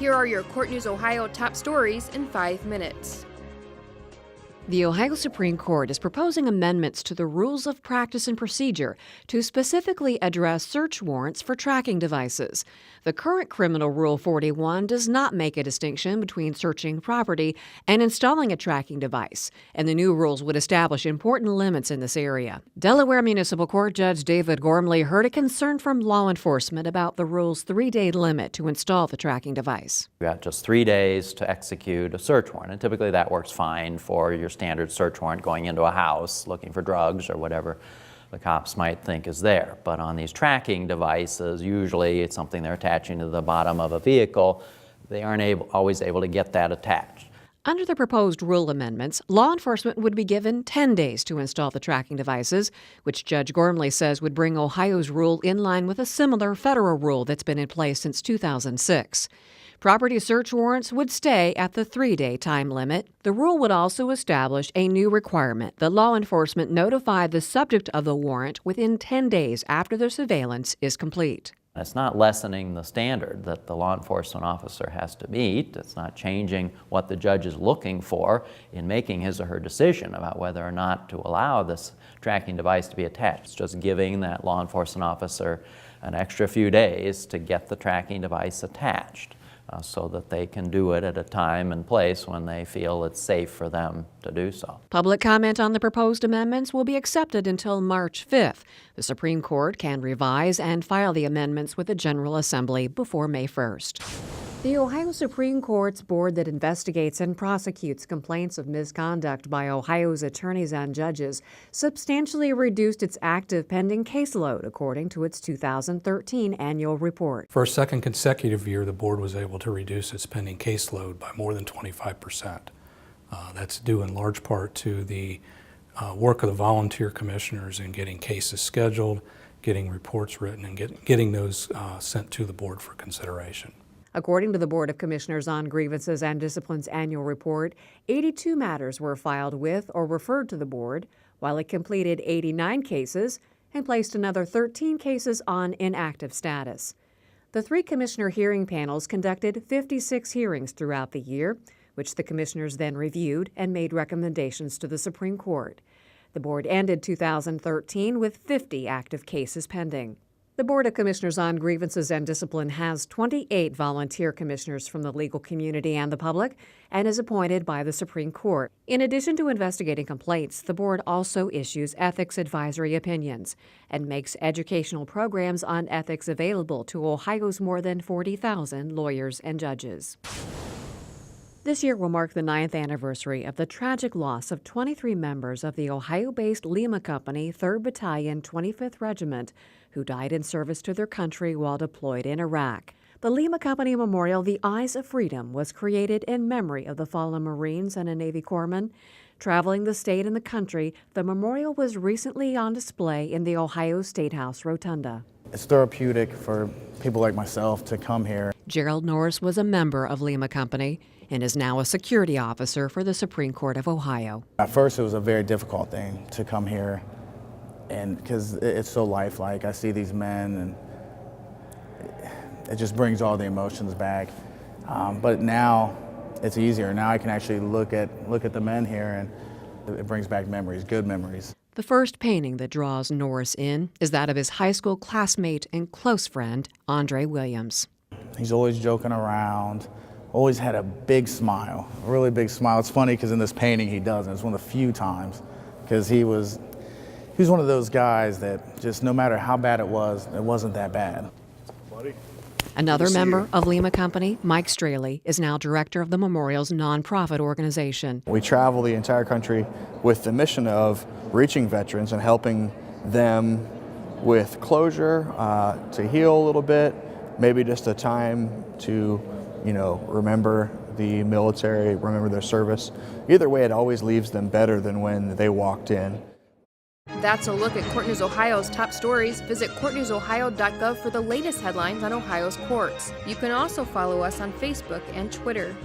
Here are your Court News Ohio top stories in 5 minutes. The Ohio Supreme Court is proposing amendments to the Rules of Practice and Procedure to specifically address search warrants for tracking devices. The current Criminal Rule 41 does not make a distinction between searching property and installing a tracking device, and the new rules would establish important limits in this area. Delaware Municipal Court Judge David Gormley heard a concern from law enforcement about the rule's 3-day limit to install the tracking device. You got just 3 days to execute a search warrant, and typically that works fine for your standard search warrant going into a house looking for drugs or whatever the cops might think is there. But on these tracking devices, usually it's something they're attaching to the bottom of a vehicle. They aren't always able to get that attached. Under the proposed rule amendments, law enforcement would be given 10 days to install the tracking devices, which Judge Gormley says would bring Ohio's rule in line with a similar federal rule that's been in place since 2006. Property search warrants would stay at the 3-day time limit. The rule would also establish a new requirement that law enforcement notify the subject of the warrant within 10 days after the surveillance is complete. It's not lessening the standard that the law enforcement officer has to meet. It's not changing what the judge is looking for in making his or her decision about whether or not to allow this tracking device to be attached. It's just giving that law enforcement officer an extra few days to get the tracking device attached, so that they can do it at a time and place when they feel it's safe for them to do so. Public comment on the proposed amendments will be accepted until March 5th. The Supreme Court can revise and file the amendments with the General Assembly before May 1st. The Ohio Supreme Court's board that investigates and prosecutes complaints of misconduct by Ohio's attorneys and judges substantially reduced its active pending caseload, according to its 2013 annual report. For a second consecutive year, the board was able to reduce its pending caseload by more than 25%. That's due in large part to the work of the volunteer commissioners in getting cases scheduled, getting reports written, and getting those sent to the board for consideration. According to the Board of Commissioners on Grievances and Discipline's annual report, 82 matters were filed with or referred to the board, while it completed 89 cases and placed another 13 cases on inactive status. The 3 commissioner hearing panels conducted 56 hearings throughout the year, which the commissioners then reviewed and made recommendations to the Supreme Court. The board ended 2013 with 50 active cases pending. The Board of Commissioners on Grievances and Discipline has 28 volunteer commissioners from the legal community and the public and is appointed by the Supreme Court. In addition to investigating complaints, the board also issues ethics advisory opinions and makes educational programs on ethics available to Ohio's more than 40,000 lawyers and judges. This year will mark the 9th anniversary of the tragic loss of 23 members of the Ohio-based Lima Company 3rd Battalion, 25th Regiment, who died in service to their country while deployed in Iraq. The Lima Company Memorial, The Eyes of Freedom, was created in memory of the fallen Marines and a Navy corpsman. Traveling the state and the country, the memorial was recently on display in the Ohio State House Rotunda. It's therapeutic for people like myself to come here. Gerald Norris was a member of Lima Company and is now a security officer for the Supreme Court of Ohio. At first, it was a very difficult thing to come here, and because it's so lifelike. I see these men, and it just brings all the emotions back. But now it's easier. Now I can actually look at the men here, and it brings back memories, good memories. The first painting that draws Norris in is that of his high school classmate and close friend, Andre Williams. He's always joking around, always had a big smile, a really big smile. It's funny because in this painting he doesn't. It's one of the few times, because he was one of those guys that just no matter how bad it wasn't that bad. Another member of Lima Company, Mike Straley, is now director of the memorial's nonprofit organization. We travel the entire country with the mission of reaching veterans and helping them with closure, to heal a little bit, maybe just a time to, remember the military, remember their service. Either way, it always leaves them better than when they walked in. That's a look at Court News Ohio's top stories. Visit courtnewsohio.gov for the latest headlines on Ohio's courts. You can also follow us on Facebook and Twitter.